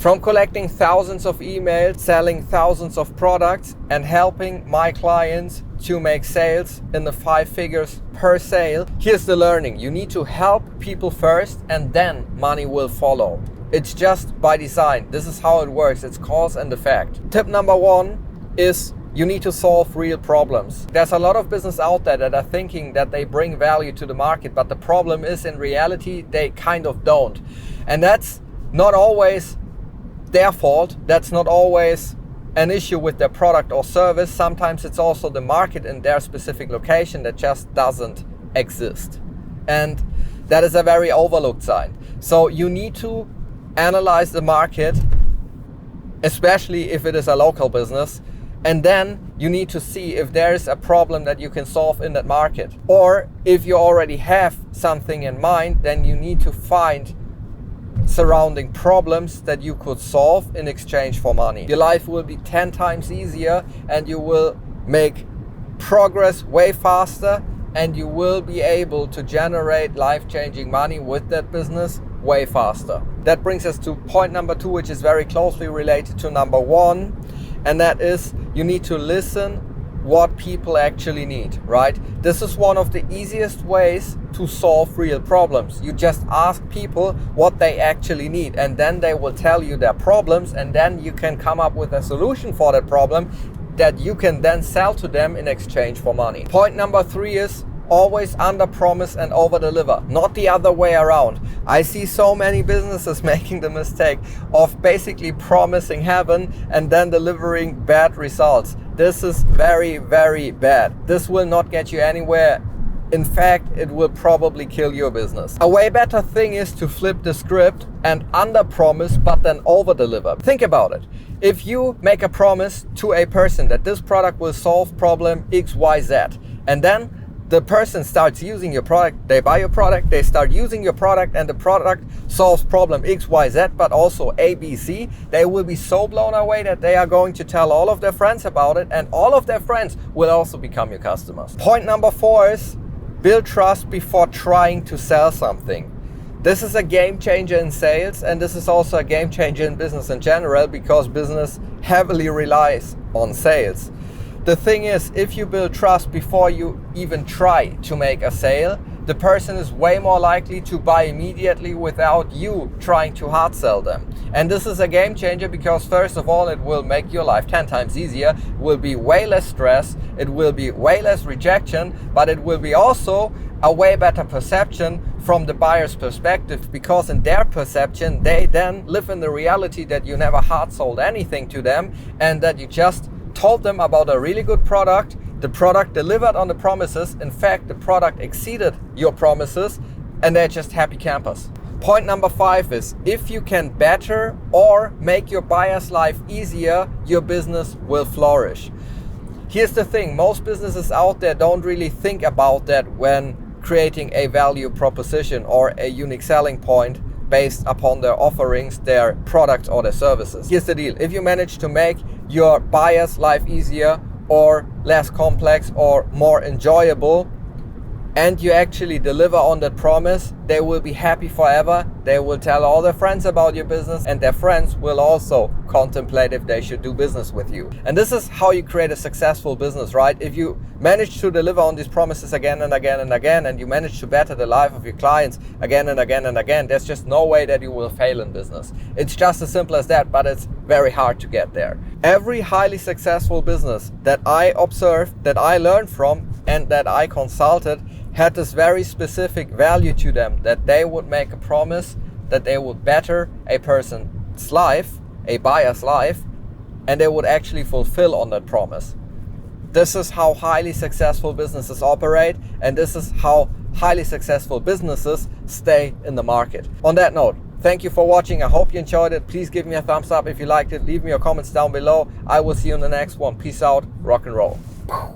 From collecting thousands of emails, selling thousands of products, and helping my clients to make sales in the 5 figures per sale, here's the learning. You need to help people first, and then money will follow. It's just by design. This is how it works. It's cause and effect. Tip number 1 is you need to solve real problems. There's a lot of business out there that are thinking that they bring value to the market, but the problem is in reality, they kind of don't. And that's not always their fault. That's not always an issue with their product or service. Sometimes it's also the market in their specific location that just doesn't exist. And that is a very overlooked sign. So you need to analyze the market, especially if it is a local business, and then you need to see if there is a problem that you can solve in that market. Or if you already have something in mind, then you need to find surrounding problems that you could solve in exchange for money. Your life will be 10 times easier, and you will make progress way faster, and you will be able to generate life-changing money with that business way faster. That brings us to point number 2, which is very closely related to number 1, and that is you need to listen what people actually need, right? This is one of the easiest ways to solve real problems. You just ask people what they actually need, and then they will tell you their problems, and then you can come up with a solution for that problem that you can then sell to them in exchange for money. Point number 3 is always underpromise and overdeliver, not the other way around. I see so many businesses making the mistake of basically promising heaven and then delivering bad results. This is very, very bad. This will not get you anywhere. In fact, it will probably kill your business. A way better thing is to flip the script and underpromise but then overdeliver. Think about it. If you make a promise to a person that this product will solve problem XYZ, and then the person starts using your product, they buy your product, they start using your product, and the product solves problem XYZ, but also ABC, they will be so blown away that they are going to tell all of their friends about it, and all of their friends will also become your customers. Point number 4 is build trust before trying to sell something. This is a game changer in sales, and this is also a game changer in business in general, because business heavily relies on sales. The thing is, if you build trust before you even try to make a sale, the person is way more likely to buy immediately without you trying to hard sell them. And this is a game changer because first of all, it will make your life 10 times easier, it will be way less stress, it will be way less rejection, but it will be also a way better perception from the buyer's perspective, because in their perception, they then live in the reality that you never hard sold anything to them and that you just told them about a really good product. The product delivered on the promises. In fact, the product exceeded your promises, and they're just happy campers. Point number 5 is if you can better or make your buyer's life easier, your business will flourish. Here's the thing, most businesses out there don't really think about that when creating a value proposition or a unique selling point based upon their offerings, their products or their services. Here's the deal, if you manage to make your buyer's life easier or less complex or more enjoyable, and you actually deliver on that promise, they will be happy forever. They will tell all their friends about your business, and their friends will also contemplate if they should do business with you. And this is how you create a successful business, right? If you manage to deliver on these promises again and again and again, and you manage to better the life of your clients again and again and again, there's just no way that you will fail in business. It's just as simple as that, but it's very hard to get there. Every highly successful business that I observed, that I learned from, and that I consulted had this very specific value to them, that they would make a promise that they would better a person's life, a buyer's life, and they would actually fulfill on that promise. This is how highly successful businesses operate, and this is how highly successful businesses stay in the market. On that note, thank you for watching. I hope you enjoyed it. Please give me a thumbs up if you liked it. Leave me your comments down below. I will see you in the next one. Peace out. Rock and roll.